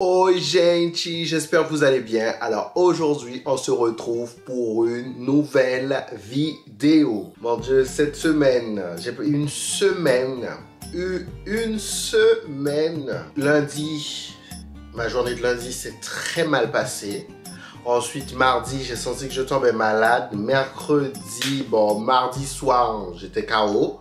Oi gente, j'espère que vous allez bien. Alors aujourd'hui, on se retrouve pour une nouvelle vidéo. Mon Dieu, cette semaine, j'ai pris une semaine. Lundi, ma journée de lundi s'est très mal passée. Ensuite, mardi, j'ai senti que je tombais malade. Mercredi, mardi soir, j'étais KO.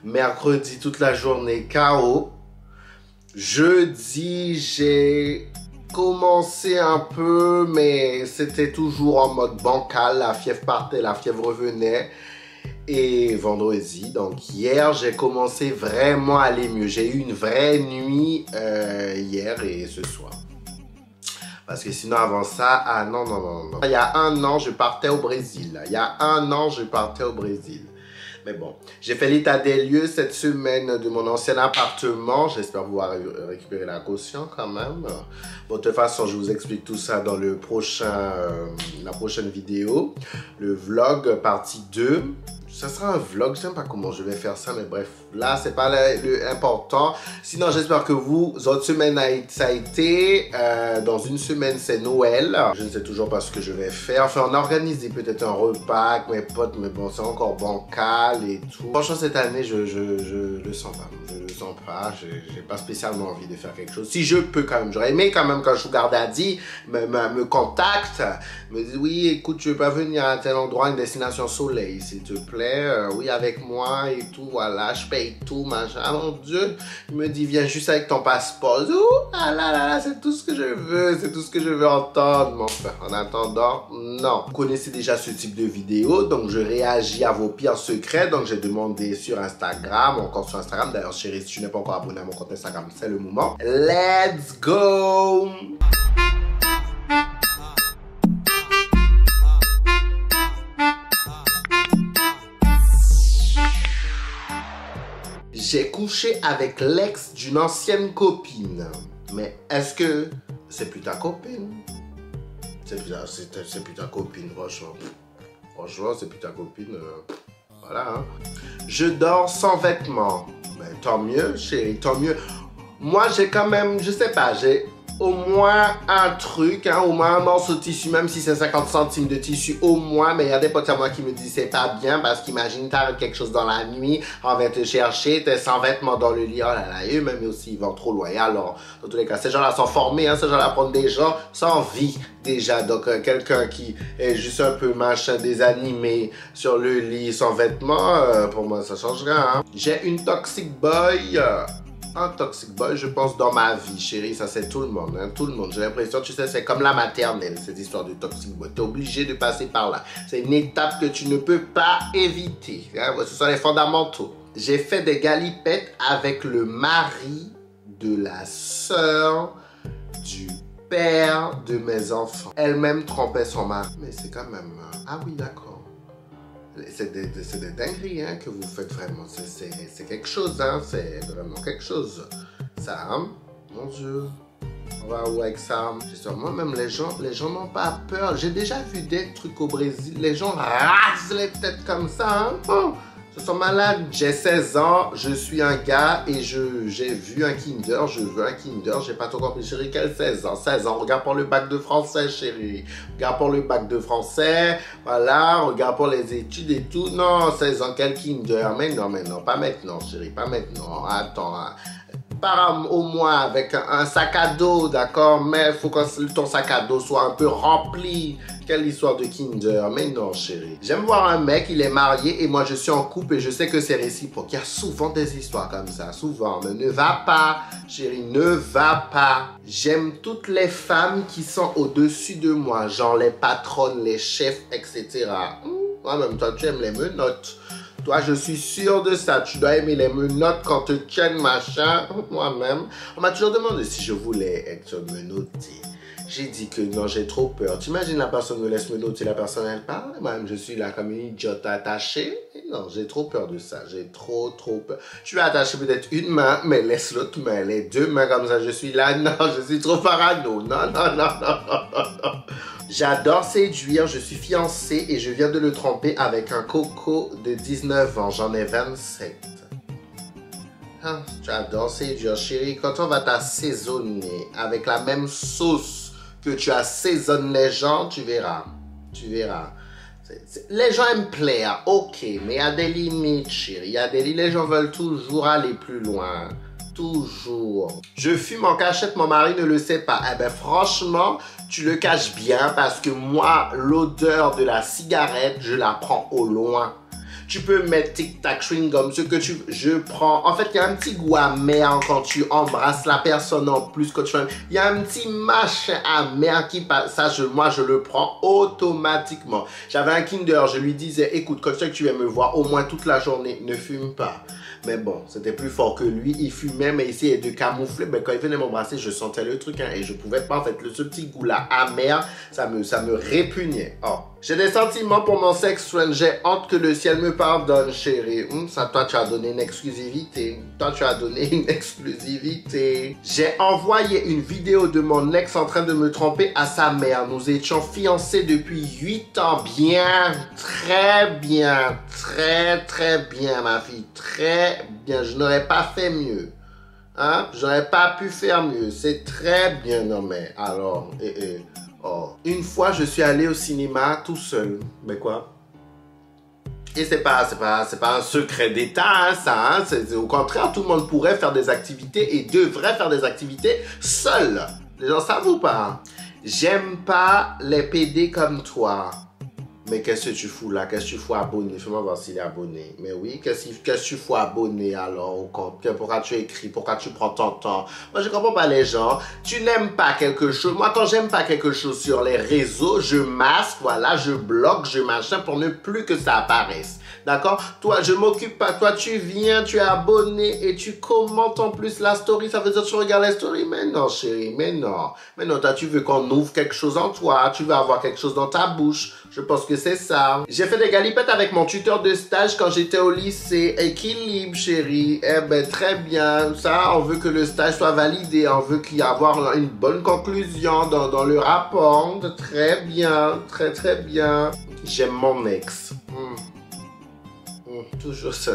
Mercredi, toute la journée, KO. Jeudi, j'ai commencé un peu, mais c'était toujours en mode bancal. La fièvre partait, la fièvre revenait. Et vendredi, donc hier, j'ai commencé vraiment à aller mieux. J'ai eu une vraie nuit hier et ce soir. Parce que sinon, avant ça, non. Il y a un an, je partais au Brésil. Mais bon, j'ai fait l'état des lieux cette semaine de mon ancien appartement. J'espère pouvoir récupérer la caution quand même. Bon, de toute façon, je vous explique tout ça dans la prochaine vidéo. Le vlog partie 2. Ça sera un vlog, je ne sais pas comment je vais faire ça, mais bref, là, c'est pas l'important. Sinon, j'espère que votre semaine, ça a été. Dans une semaine, c'est Noël. Je ne sais toujours pas ce que je vais faire. Enfin, on a organisé peut-être un repas avec mes potes, mais bon, c'est encore bancal et tout. Franchement, cette année, je le sens pas. Je le sens pas. J'ai pas spécialement envie de faire quelque chose. Si je peux quand même, j'aurais aimé quand même quand Sugar Daddy me contacte, me dit oui, écoute, tu veux pas venir à tel endroit, une destination soleil, s'il te plaît. Oui, avec moi et tout, voilà, je paye tout, machin. Ah, mon Dieu, il me dit, viens juste avec ton passeport. Ouh, ah là, c'est tout ce que je veux, entendre, mon frère. En attendant, non. Vous connaissez déjà ce type de vidéo, donc je réagis à vos pires secrets, donc j'ai demandé sur Instagram, encore sur Instagram. D'ailleurs, chérie, si tu n'es pas encore abonné à mon compte Instagram, c'est le moment. Let's go! J'ai couché avec l'ex d'une ancienne copine. Mais est-ce que c'est plus ta copine? C'est plus ta copine, franchement. Franchement, c'est plus ta copine. Voilà. Hein. Je dors sans vêtements. Mais tant mieux, chérie, tant mieux. Moi, j'ai quand même, je sais pas, j'ai au moins un truc, hein, au moins un morceau de tissu, même si c'est 50 centimes de tissu, au moins, mais il y a des potes à moi qui me disent c'est pas bien parce qu'imagine t'arrives quelque chose dans la nuit, on va te chercher, t'es sans vêtements dans le lit, oh là là, eux-mêmes aussi, ils vont trop loin. Alors, dans tous les cas, ces gens-là sont formés, hein, ces gens-là prennent des gens sans vie déjà, donc quelqu'un qui est juste un peu machin, désanimé sur le lit sans vêtements, pour moi ça change rien. Hein. J'ai une toxic boy. Un toxic boy, je pense, dans ma vie, chérie, ça c'est tout le monde, hein, tout le monde. J'ai l'impression, tu sais, c'est comme la maternelle, cette histoire de toxic boy. T'es obligé de passer par là. C'est une étape que tu ne peux pas éviter. Hein, ce sont les fondamentaux. J'ai fait des galipettes avec le mari de la sœur du père de mes enfants. Elle-même trompait son mari. Mais c'est quand même... Ah oui, d'accord. C'est des dingueries hein, que vous faites vraiment. C'est quelque chose, hein. C'est vraiment quelque chose. Ça, hein? Mon Dieu. On va où avec ça? Moi-même, les gens n'ont pas peur. J'ai déjà vu des trucs au Brésil. Les gens rasent les têtes comme ça. Hein? Oh, ils sont malades. J'ai 16 ans, je suis un gars et j'ai vu un Kinder. Je veux un Kinder. J'ai pas tout compris, chérie. Quel 16 ans? 16 ans. Regarde pour le bac de français, chérie. Regarde pour le bac de français. Voilà. Regarde pour les études et tout. Non, 16 ans. Quel Kinder? Mais non. Pas maintenant, chérie. Pas maintenant. Attends. Hein. Pars au moins avec un sac à dos, d'accord? Mais il faut que ton sac à dos soit un peu rempli. Quelle histoire de Kinder? Mais non, chérie. J'aime voir un mec, il est marié et moi je suis en couple et je sais que c'est réciproque. Il y a souvent des histoires comme ça, souvent. Mais ne va pas, chérie, ne va pas. J'aime toutes les femmes qui sont au-dessus de moi, genre les patronnes, les chefs, etc. Moi-même, toi, tu aimes les menottes. Toi, je suis sûr de ça. Tu dois aimer les menottes quand te tiennent, machin. Moi-même, on m'a toujours demandé si je voulais être menotté. J'ai dit que non, j'ai trop peur. Tu imagines la personne me laisse menotter, la personne elle parle. Moi-même, je suis là comme une idiote attachée. Et non, j'ai trop peur de ça. J'ai trop peur. Je vais attacher peut-être une main, mais laisse l'autre main. Les deux mains comme ça, je suis là. Non, je suis trop parano. Non. J'adore séduire, je suis fiancée et je viens de le tromper avec un coco de 19 ans. J'en ai 27. Ah, j'adore, c'est dur, chérie. Quand on va t'assaisonner avec la même sauce que tu assaisonnes les gens, tu verras. Tu verras. Les gens aiment plaire, ok, mais il y a des limites, chérie. Il y a des limites. Les gens veulent toujours aller plus loin. Toujours. Je fume en cachette, mon mari ne le sait pas. Eh ben franchement, tu le caches bien parce que moi, l'odeur de la cigarette, je la prends au loin. Tu peux mettre tic-tac, chewing-gum, ce que tu veux. Je prends... En fait, il y a un petit goût amer quand tu embrasses la personne en plus. Quand tu... Il y a un petit machin amer qui passe. Ça, moi, je le prends automatiquement. J'avais un Kinder, je lui disais, écoute, quand tu viens me voir au moins toute la journée, ne fume pas. Mais bon, c'était plus fort que lui. Il fumait, mais il essayait de camoufler. Mais quand il venait m'embrasser, je sentais le truc. Hein, et je pouvais pas, en fait, ce petit goût-là amer, ça me répugnait. Oh. J'ai des sentiments pour mon sex friend. J'ai hâte que le ciel me pardonne, chérie. Ça, toi, tu as donné une exclusivité. Toi, tu as donné une exclusivité. J'ai envoyé une vidéo de mon ex en train de me tromper à sa mère. Nous étions fiancés depuis 8 ans. Bien, très bien. Très, très bien, ma fille. Très bien. Je n'aurais pas fait mieux. Hein? J'aurais pas pu faire mieux. C'est très bien, non mais, alors, oh. Une fois, je suis allé au cinéma tout seul. Mais quoi? Et c'est pas un secret d'État, hein, ça. Hein? Au contraire, tout le monde pourrait faire des activités et devrait faire des activités seul. Les gens savent ou pas? J'aime pas les PD comme toi. Mais qu'est-ce que tu fous là? Qu'est-ce que tu fous abonné? Fais-moi voir s'il est abonné. Mais oui, qu'est-ce que tu fous abonné alors au compte? Pourquoi tu écris? Pourquoi tu prends ton temps? Moi, je comprends pas les gens. Tu n'aimes pas quelque chose. Moi, quand j'aime pas quelque chose sur les réseaux, je masque, voilà, je bloque, je machin pour ne plus que ça apparaisse. D'accord? Toi, je m'occupe pas. Toi, tu viens, tu es abonné et tu commentes en plus la story. Ça veut dire que tu regardes la story? Mais non, chérie, mais non. Mais non, toi, tu veux qu'on ouvre quelque chose en toi. Tu veux avoir quelque chose dans ta bouche. Je pense que c'est ça. J'ai fait des galipettes avec mon tuteur de stage quand j'étais au lycée. Équilibre, chérie. Eh ben, très bien. Ça, on veut que le stage soit validé. On veut qu'il y ait avoir une bonne conclusion dans le rapport. Très bien. Très, très bien. J'aime mon ex. Toujours ça.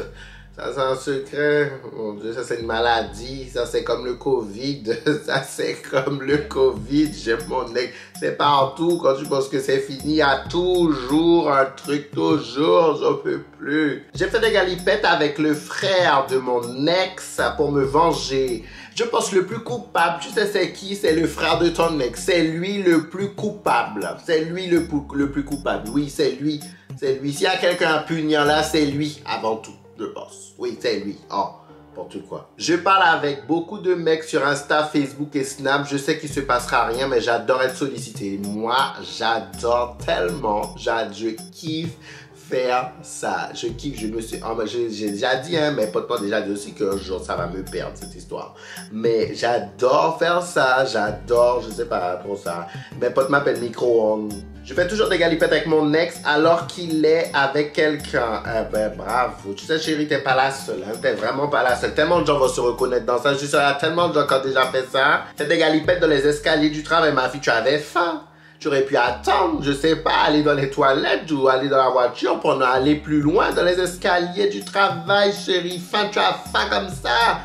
Ça, c'est un secret. Mon Dieu, ça, c'est une maladie. Ça, c'est comme le Covid. Ça, c'est comme le Covid. J'aime mon ex. C'est partout. Quand tu penses que c'est fini, il y a toujours un truc. Toujours. J'en peux plus. J'ai fait des galipettes avec le frère de mon ex pour me venger. Je pense que le plus coupable, tu sais c'est qui? C'est le frère de ton ex. C'est lui le plus coupable. C'est lui le plus coupable. Oui, c'est lui. C'est lui. S'il y a quelqu'un à punir là, c'est lui avant tout. Je pense. Oui, c'est lui. Oh, n'importe quoi. Je parle avec beaucoup de mecs sur Insta, Facebook et Snap. Je sais qu'il se passera rien, mais j'adore être sollicité. Moi, j'adore tellement. Je kiffe faire ça. Je kiffe. Je me suis... Oh, j'ai déjà dit, hein, mes potes m'ont déjà dit aussi qu'un jour, ça va me perdre, cette histoire. Mais j'adore faire ça. J'adore, je sais pas, pour ça. Mes potes m'appellent micro-ondes. Je fais toujours des galipettes avec mon ex alors qu'il est avec quelqu'un. Ben, bravo. Tu sais, chérie, t'es pas la seule. Hein? T'es vraiment pas la seule. Tellement de gens vont se reconnaître dans ça. Je suis sûr, il y a tellement de gens qui ont déjà fait ça. Fais des galipettes dans les escaliers du travail. Ma fille, tu avais faim. Tu aurais pu attendre, je sais pas, aller dans les toilettes ou aller dans la voiture pour aller plus loin dans les escaliers du travail, chérie. Faim, tu as faim comme ça.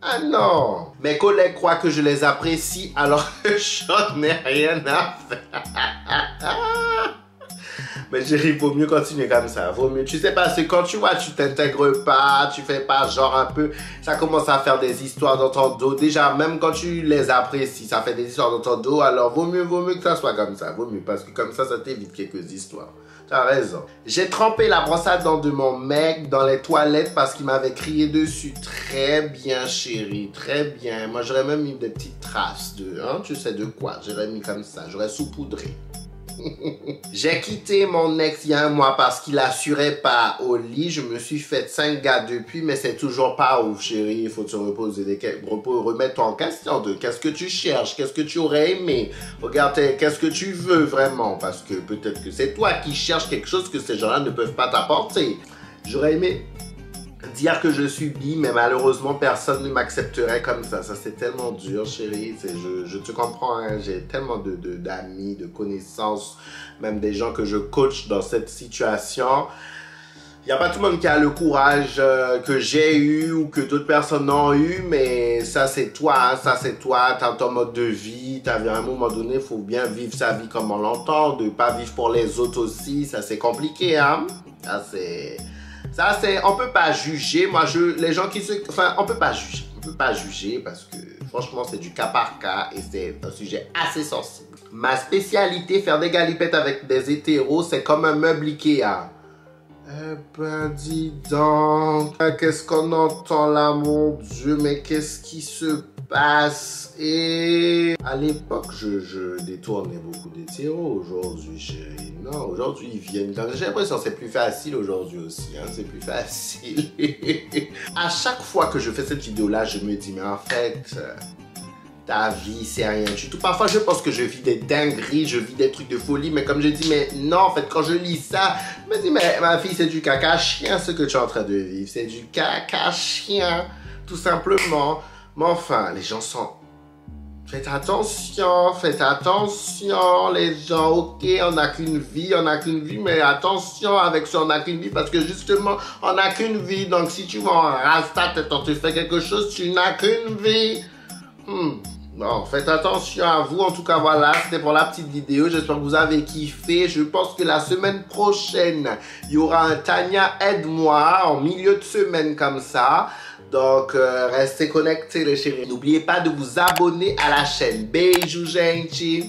Ah non! Mes collègues croient que je les apprécie alors que j'en ai rien à faire. Mais chérie, il vaut mieux continuer comme ça. Vaut mieux. Tu sais pas, c'est quand tu vois, tu t'intègres pas, tu fais pas genre un peu, ça commence à faire des histoires dans ton dos. Déjà, même quand tu les apprécies, ça fait des histoires dans ton dos. Alors, vaut mieux que ça soit comme ça. Vaut mieux, parce que comme ça t'évite quelques histoires. Tu as raison. J'ai trempé la brosse à dents de mon mec dans les toilettes parce qu'il m'avait crié dessus. Très bien, chérie. Très bien. Moi, j'aurais même mis des petites traces de... Hein, tu sais de quoi? J'aurais mis comme ça. J'aurais saupoudré. J'ai quitté mon ex il y a un mois parce qu'il assurait pas au lit. Je me suis fait 5 gars depuis, mais c'est toujours pas ouf, chérie. Il faut te reposer remettre en question de qu'est-ce que tu cherches, qu'est-ce que tu aurais aimé. Regarde, qu'est-ce que tu veux vraiment, parce que peut-être que c'est toi qui cherches quelque chose que ces gens-là ne peuvent pas t'apporter. J'aurais aimé dire que je suis bi, mais malheureusement, personne ne m'accepterait comme ça. Ça, c'est tellement dur, chérie. Je te comprends, hein. J'ai tellement d'amis, de connaissances, même des gens que je coach dans cette situation. Il n'y a pas tout le monde qui a le courage que j'ai eu ou que d'autres personnes ont eu, mais ça c'est toi, hein, ça c'est toi, t'as ton mode de vie, t'as vu à un moment donné, il faut bien vivre sa vie comme on l'entend, de pas vivre pour les autres aussi, ça c'est compliqué, hein. Ça c'est, on peut pas juger, les gens qui on peut pas juger parce que franchement c'est du cas par cas et c'est un sujet assez sensible. Ma spécialité, faire des galipettes avec des hétéros, c'est comme un meuble Ikea. Eh ben, dis donc, qu'est-ce qu'on entend là, mon Dieu, mais qu'est-ce qui se passe? Et à l'époque, je détournais beaucoup d'hétéros. Aujourd'hui, non, aujourd'hui, ils viennent. J'ai l'impression que c'est plus facile aujourd'hui aussi, hein, c'est plus facile. À chaque fois que je fais cette vidéo-là, je me dis, mais en fait... ta vie, c'est rien du tout. Parfois, je pense que je vis des dingueries, je vis des trucs de folie, mais comme je dis, mais non, en fait, quand je lis ça, je me dis, mais ma fille, c'est du caca chien, ce que tu es en train de vivre. C'est du caca chien, tout simplement. Mais enfin, les gens sont... faites attention, les gens, ok, on n'a qu'une vie, mais attention avec ça, on n'a qu'une vie, parce que justement, on n'a qu'une vie, donc si tu vas en rasta, tu fais quelque chose, tu n'as qu'une vie. Bon, faites attention à vous. En tout cas, voilà, c'était pour la petite vidéo. J'espère que vous avez kiffé. Je pense que la semaine prochaine, il y aura un Tania aide-moi en milieu de semaine comme ça. Donc, restez connectés les chéris. N'oubliez pas de vous abonner à la chaîne. Beijo, gente!